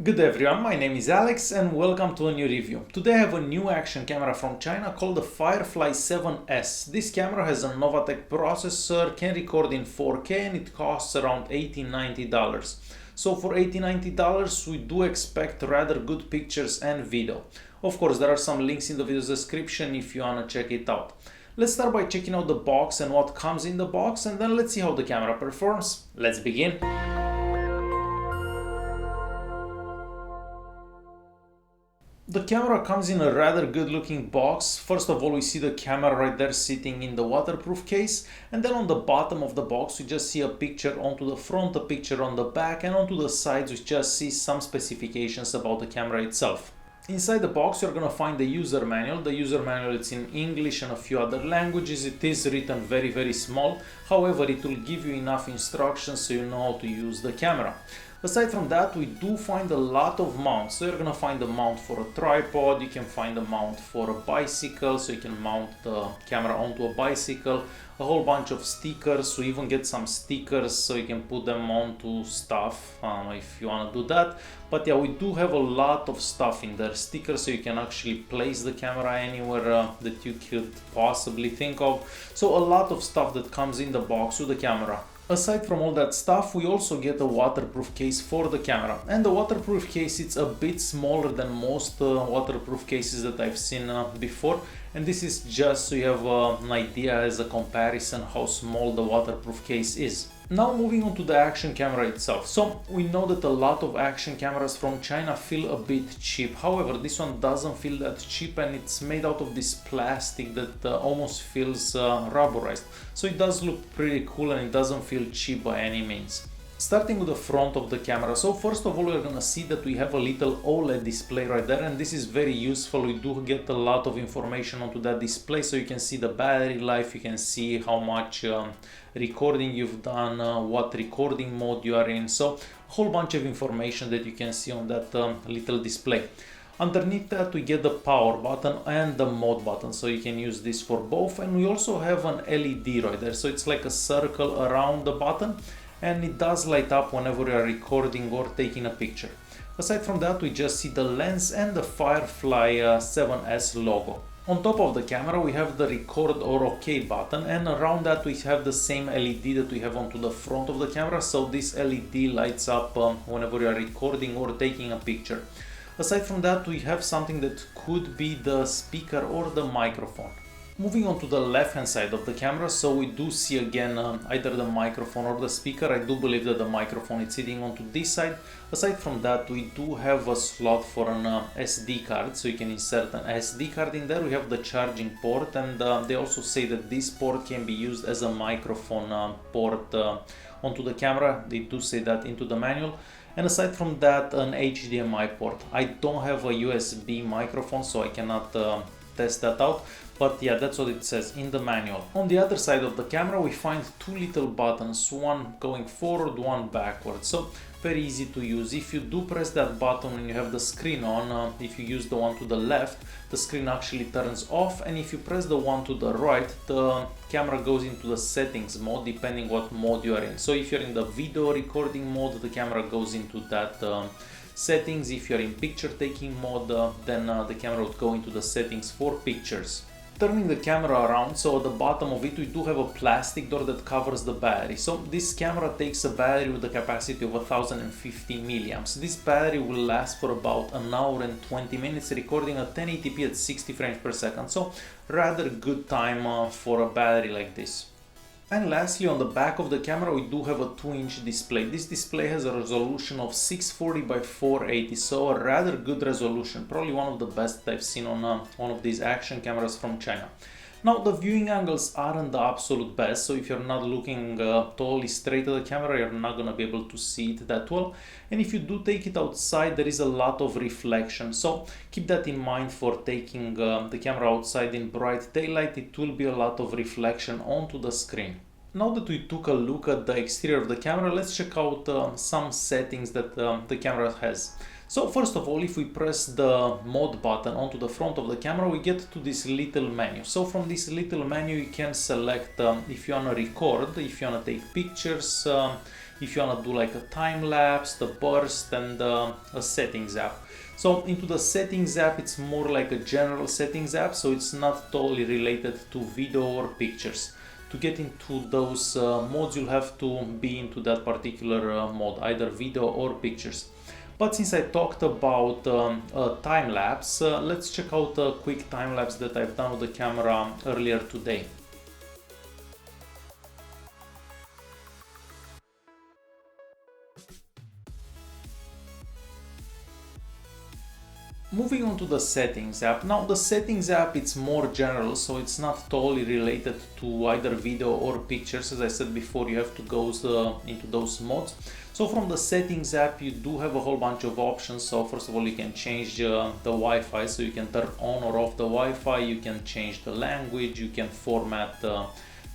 Good everyone, my name is Alex and welcome to a new review. Today I have a new action camera from China called the Firefly 7S. This camera has a Novatek processor, can record in 4K and it costs around $80-90. So for $80-90 we do expect rather good pictures and video. Of course there are some links in the video description if you wanna check it out. Let's start by checking out the box and what comes in the box, and then let's see how the camera performs. Let's begin. The camera comes in a rather good looking box. First of all, we see the camera right there sitting in the waterproof case, and then on the bottom of the box we just see a picture onto the front, a picture on the back, and onto the sides we just see some specifications about the camera itself. Inside the box you're gonna find the user manual. The user manual is in English and a few other languages. It is written very small, however it will give you enough instructions so you know how to use the camera. Aside from that, we do find a lot of mounts. So you're gonna find a mount for a tripod, you can find a mount for a bicycle, so you can mount the camera onto a bicycle, a whole bunch of stickers, so you even get some stickers so you can put them onto stuff if you wanna do that. But yeah, we do have a lot of stuff in there, stickers so you can actually place the camera anywhere that you could possibly think of. So a lot of stuff that comes in the box with the camera. Aside from all that stuff, we also get a waterproof case for the camera, and the waterproof case it's a bit smaller than most waterproof cases that I've seen before, and this is just so you have an idea as a comparison how small the waterproof case is. Now moving on to the action camera itself. So we know that a lot of action cameras from China feel a bit cheap. However, this one doesn't feel that cheap, and it's made out of this plastic that almost feels rubberized. So it does look pretty cool and it doesn't feel cheap by any means. Starting with the front of the camera. So first of all we're gonna see that we have a little OLED display right there, and this is very useful. We do get a lot of information onto that display, so you can see the battery life, you can see how much recording you've done, what recording mode you are in, so a whole bunch of information that you can see on that little display. Underneath that we get the power button and the mode button, so you can use this for both, and we also have an LED right there, so it's like a circle around the button and it does light up whenever you are recording or taking a picture. Aside from that we just see the lens and the Firefly 7S logo. On top of the camera we have the record or OK button, and around that we have the same LED that we have onto the front of the camera, so this LED lights up whenever you are recording or taking a picture. Aside from that we have something that could be the speaker or the microphone. Moving on to the left hand side of the camera, so we do see again either the microphone or the speaker. I do believe that the microphone is sitting onto this side. Aside from that we do have a slot for an SD card, so you can insert an SD card in there. We have the charging port, and they also say that this port can be used as a microphone port onto the camera. They do say that into the manual. And aside from that, an HDMI port. I don't have a USB microphone, so I cannot test that out, but yeah, that's what it says in the manual. On the other side of the camera we find two little buttons, one going forward, one backward, so very easy to use. If you do press that button and you have the screen on, if you use the one to the left, the screen actually turns off, and if you press the one to the right, the camera goes into the settings mode depending what mode you are in. So if you're in the video recording mode, the camera goes into that settings. If you're in picture taking mode, then the camera would go into the settings for pictures. Turning the camera around, so at the bottom of it we do have a plastic door that covers the battery. So this camera takes a battery with a capacity of 1050 milliamps. This battery will last for about an hour and 20 minutes recording at 1080p at 60 frames per second, so rather good time for a battery like this. And lastly, on the back of the camera we do have a 2-inch display. This display has a resolution of 640 by 480, so a rather good resolution, probably one of the best I've seen on one of these action cameras from China. Now the viewing angles aren't the absolute best, so if you're not looking totally straight at the camera you're not gonna be able to see it that well, and if you do take it outside there is a lot of reflection, so keep that in mind for taking the camera outside in bright daylight. It will be a lot of reflection onto the screen. Now that we took a look at the exterior of the camera, let's check out some settings that the camera has. So first of all, if we press the mode button onto the front of the camera, we get to this little menu. So from this little menu, you can select if you want to record, if you want to take pictures, if you want to do like a time lapse, the burst, and a settings app. So into the settings app, it's more like a general settings app, so it's not totally related to video or pictures. To get into those modes, you'll have to be into that particular mode, either video or pictures. But since I talked about a time lapse, let's check out a quick time lapse that I've done with the camera earlier today. Moving on to the settings app. Now the settings app, it's more general, so it's not totally related to either video or pictures. As I said before, you have to go into those modes. So from the settings app, you do have a whole bunch of options. So first of all, you can change the Wi-Fi, so you can turn on or off the Wi-Fi, you can change the language, you can format the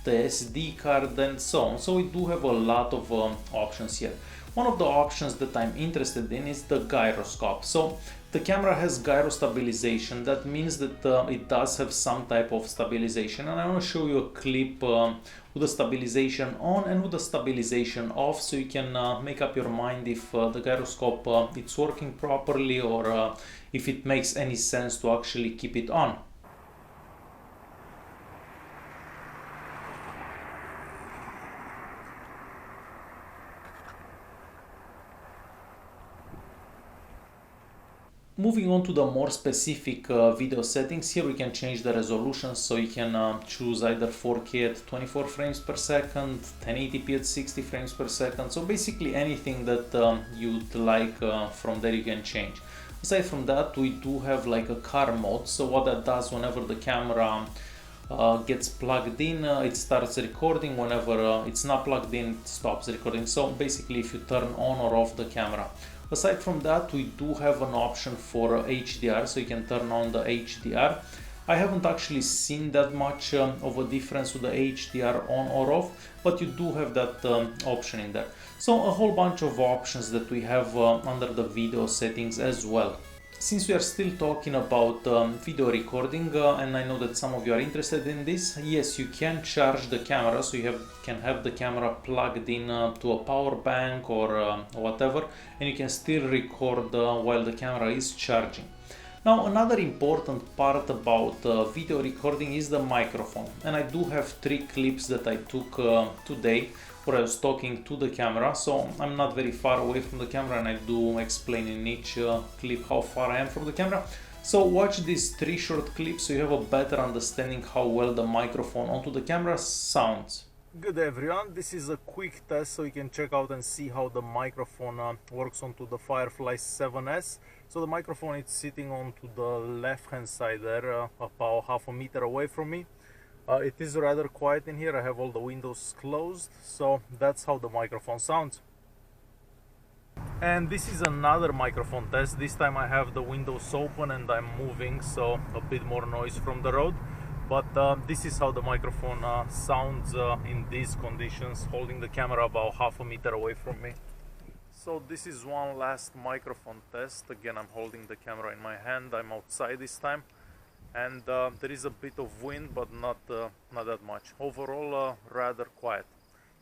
SD card and so on. So we do have a lot of options here. One of the options that I'm interested in is the gyroscope. So the camera has gyro stabilization. That means that it does have some type of stabilization, and I want to show you a clip with the stabilization on and with the stabilization off, so you can make up your mind if the gyroscope it's working properly, or if it makes any sense to actually keep it on. Moving on to the more specific video settings, here we can change the resolution, so you can choose either 4K at 24 frames per second, 1080p at 60 frames per second, so basically anything that you'd like from there you can change. Aside from that, we do have like a car mode, so what that does, whenever the camera gets plugged in, it starts recording. Whenever it's not plugged in, it stops recording. So basically if you turn on or off the camera. Aside from that, we do have an option for HDR, so you can turn on the HDR. I haven't actually seen that much of a difference with the HDR on or off, but you do have that option in there. So a whole bunch of options that we have under the video settings as well. Since we are still talking about video recording, and I know that some of you are interested in this, yes, you can charge the camera, so you can have the camera plugged in to a power bank or whatever, and you can still record while the camera is charging. Now, another important part about video recording is the microphone, and I do have 3 clips that I took today where I was talking to the camera, so I'm not very far away from the camera, and I do explain in each clip how far I am from the camera. So watch these 3 short clips so you have a better understanding how well the microphone onto the camera sounds. Good day everyone, this is a quick test so you can check out and see how the microphone works onto the Firefly 7S. So the microphone is sitting onto the left hand side there, about half a meter away from me. It is rather quiet in here, I have all the windows closed, so that's how the microphone sounds. And this is another microphone test. This time I have the windows open and I'm moving, so a bit more noise from the road. But this is how the microphone sounds in these conditions, holding the camera about half a meter away from me. So this is one last microphone test. Again, I'm holding the camera in my hand, I'm outside this time. And there is a bit of wind, but not that much. Overall, rather quiet.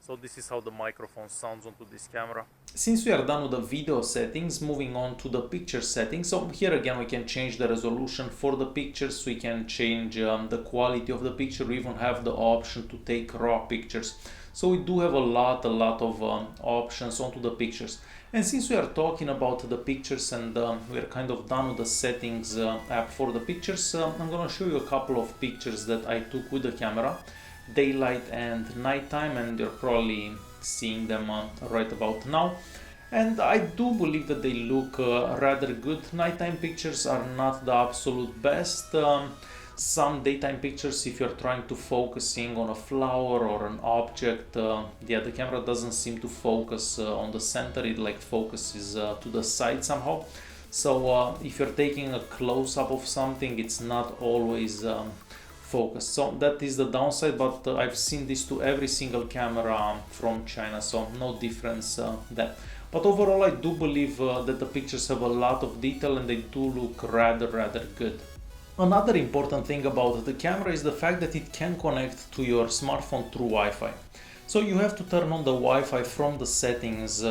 So this is how the microphone sounds onto this camera. Since we are done with the video settings, moving on to the picture settings. So here again we can change the resolution for the pictures, we can change the quality of the picture, we even have the option to take raw pictures. So we do have a lot of options onto the pictures. And since we are talking about the pictures and we are kind of done with the settings app for the pictures, I'm going to show you a couple of pictures that I took with the camera, daylight and nighttime, and you're probably seeing them right about now. And I do believe that they look rather good. Nighttime pictures are not the absolute best. Some daytime pictures, if you're trying to focusing on a flower or an object, yeah, the camera doesn't seem to focus on the center, it like focuses to the side somehow. So if you're taking a close-up of something, it's not always focus. So that is the downside, but I've seen this to every single camera from China, so no difference there. But overall, I do believe that the pictures have a lot of detail and they do look rather good. Another important thing about the camera is the fact that it can connect to your smartphone through Wi-Fi. So you have to turn on the Wi-Fi from the settings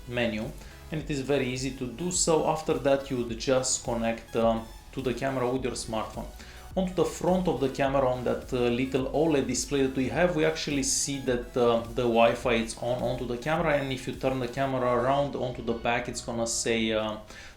menu, and it is very easy to do so. After that, you would just connect to the camera with your smartphone. Onto the front of the camera, on that little OLED display that we have, we actually see that the Wi-Fi is onto the camera, and if you turn the camera around onto the back, it's gonna say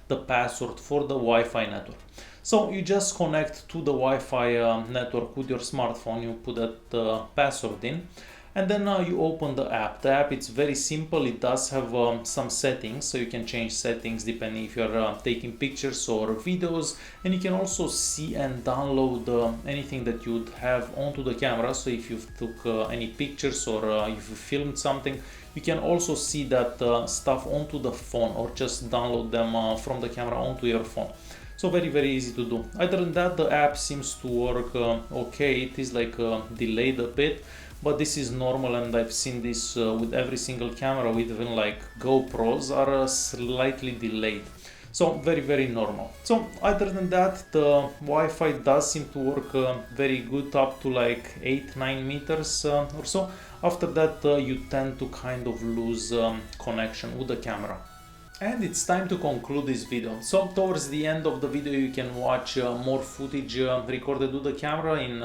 the password for the Wi-Fi network. So you just connect to the Wi-Fi network with your smartphone, you put that password in, and then you open the app. The app, it's very simple. It does have some settings, so you can change settings depending if you're taking pictures or videos, and you can also see and download anything that you'd have onto the camera. So if you took any pictures or if you filmed something, you can also see that stuff onto the phone, or just download them from the camera onto your phone. So very easy to do. Other than that, the app seems to work okay. It is like delayed a bit, but this is normal, and I've seen this with every single camera, with even like GoPros are slightly delayed. So very normal. So other than that, the Wi-Fi does seem to work very good up to like 8-9 meters or so. After that, you tend to kind of lose connection with the camera. And it's time to conclude this video. So towards the end of the video, you can watch more footage recorded with the camera in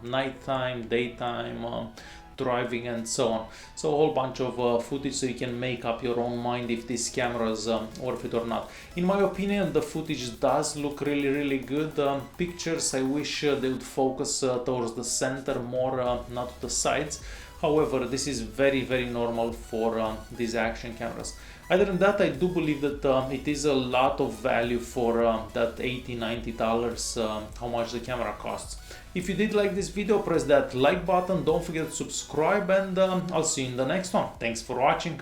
nighttime, daytime, driving, and so on. So a whole bunch of footage, so you can make up your own mind if this camera is worth it or not. In my opinion, the footage does look really good. Pictures, I wish they would focus towards the center more, not to the sides. However, this is very normal for these action cameras. Other than that, I do believe that it is a lot of value for that $80–90, how much the camera costs. If you did like this video, press that like button, don't forget to subscribe, and I'll see you in the next one. Thanks for watching.